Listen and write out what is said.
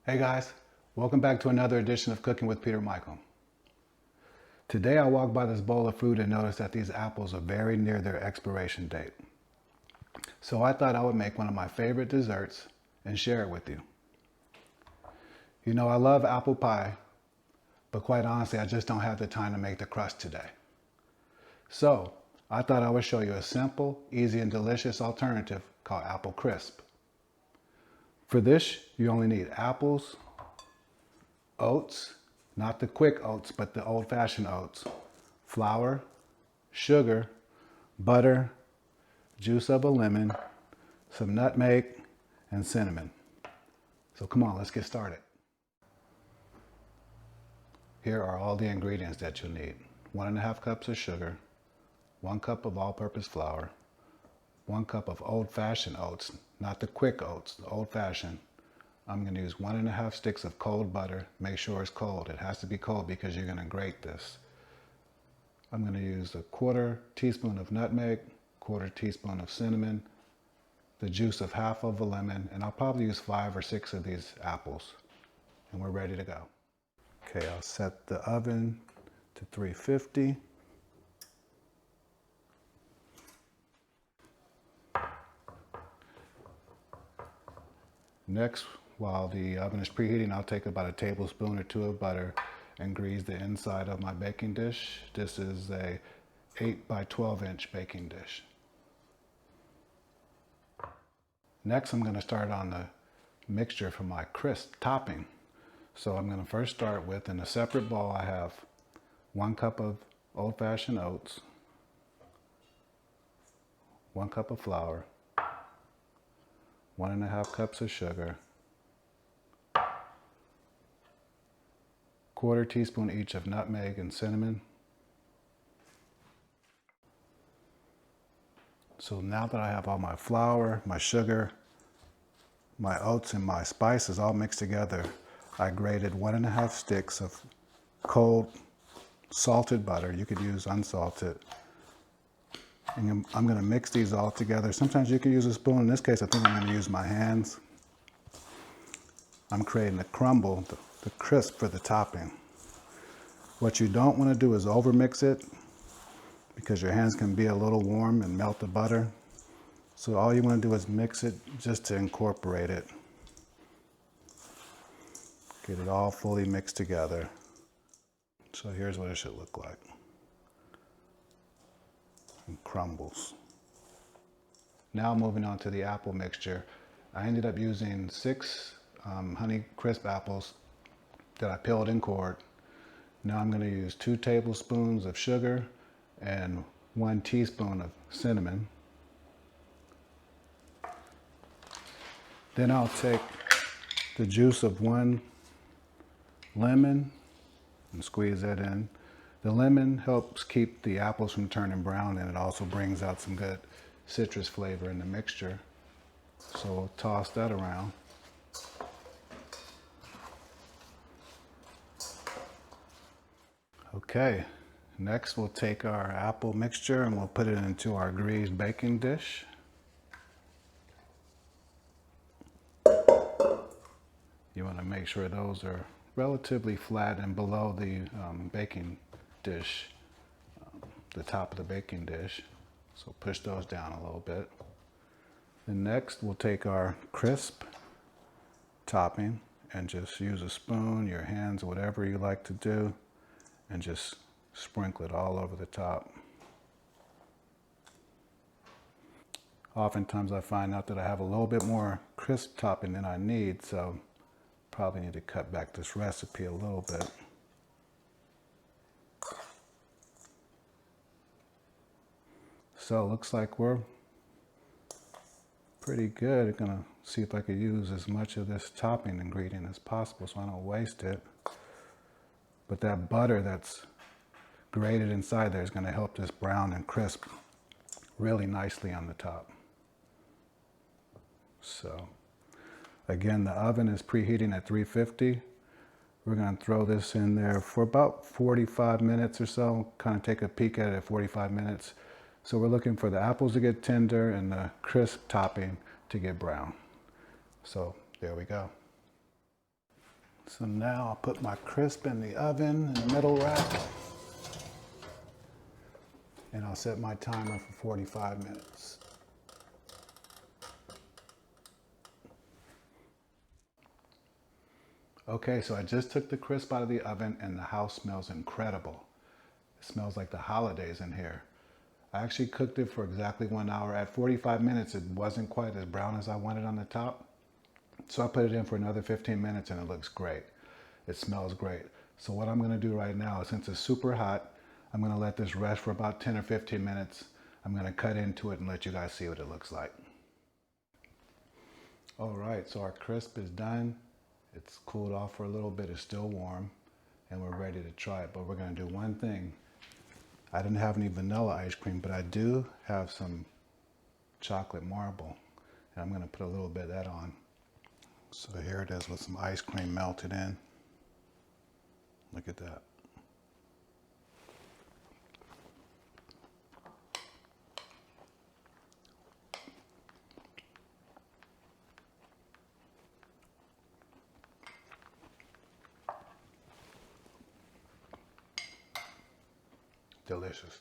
Hey guys, welcome back to another edition of Cooking with Peter Michael. Today I walked by this bowl of fruit and noticed that these apples are very near their expiration date. So I thought I would make one of my favorite desserts and share it with you. You know, I love apple pie, but quite honestly, I just don't have the time to make the crust today. So I thought I would show you a simple, easy, and delicious alternative called Apple Crisp. For this, you only need apples, oats, not the quick oats, but the old-fashioned oats, flour, sugar, butter, juice of a lemon, some nutmeg, and cinnamon. So come on, let's get started. Here are all the ingredients that you'll need. 1.5 cups of sugar, 1 cup of all-purpose flour, 1 cup of old-fashioned oats, not the quick oats, the old-fashioned. I'm going to use 1.5 sticks of cold butter. Make sure it's cold. It has to be cold because you're going to grate this. I'm going to use a 1/4 teaspoon of nutmeg, 1/4 teaspoon of cinnamon, the juice of half of a lemon, and I'll probably use 5 or 6 of these apples. And we're ready to go. Okay, I'll set the oven to 350. Next, while the oven is preheating, I'll take about a tablespoon or 2 of butter and grease the inside of my baking dish. This is a 8 by 12 inch baking dish. Next, I'm going to start on the mixture for my crisp topping. So I'm going to first start with, in a separate bowl, I have 1 cup of old-fashioned oats, 1 cup of flour, 1.5 cups of sugar, 1/4 teaspoon each of nutmeg and cinnamon. So now that I have all my flour, my sugar, my oats, and my spices all mixed together, I grated 1.5 sticks of cold salted butter. You could use unsalted. And I'm going to mix these all together. Sometimes you can use a spoon. In this case, I think I'm going to use my hands. I'm creating a crumble, the crisp for the topping. What you don't want to do is overmix it because your hands can be a little warm and melt the butter. So all you want to do is mix it just to incorporate it. Get it all fully mixed together. So here's what it should look like. And crumbles. Now moving on to the apple mixture. I ended up using 6 Honey Crisp apples that I peeled and cored. Now I'm going to use 2 tablespoons of sugar and 1 teaspoon of cinnamon. Then I'll take the juice of 1 lemon and squeeze that in. The lemon helps keep the apples from turning brown, and it also brings out some good citrus flavor in the mixture. So we'll toss that around. Okay, next we'll take our apple mixture and we'll put it into our greased baking dish. You want to make sure those are relatively flat and below the baking dish, the top of the baking dish. So push those down a little bit. And next we'll take our crisp topping and just use a spoon, your hands, whatever you like to do, and just sprinkle it all over the top. Oftentimes I find out that I have a little bit more crisp topping than I need, so probably need to cut back this recipe a little bit. So it looks like we're pretty good. I'm gonna see if I could use as much of this topping ingredient as possible so I don't waste it. But that butter that's grated inside there is going to help this brown and crisp really nicely on the top. So again, the oven is preheating at 350. We're going to throw this in there for about 45 minutes or so, kind of take a peek at it at 45 minutes. So we're looking for the apples to get tender and the crisp topping to get brown. So there we go. So now I'll put my crisp in the oven in the middle rack. And I'll set my timer for 45 minutes. Okay, so I just took the crisp out of the oven and the house smells incredible. It smells like the holidays in here. I actually cooked it for exactly 1 hour. At 45 minutes, it wasn't quite as brown as I wanted on the top. So I put it in for another 15 minutes and it looks great. It smells great. So what I'm gonna do right now, since it's super hot, I'm gonna let this rest for about 10 or 15 minutes. I'm gonna cut into it and let you guys see what it looks like. All right, so our crisp is done. It's cooled off for a little bit, it's still warm, and we're ready to try it. But we're gonna do one thing. I didn't have any vanilla ice cream, but I do have some chocolate marble. And I'm gonna put a little bit of that on. So here it is with some ice cream melted in. Look at that. Delicious.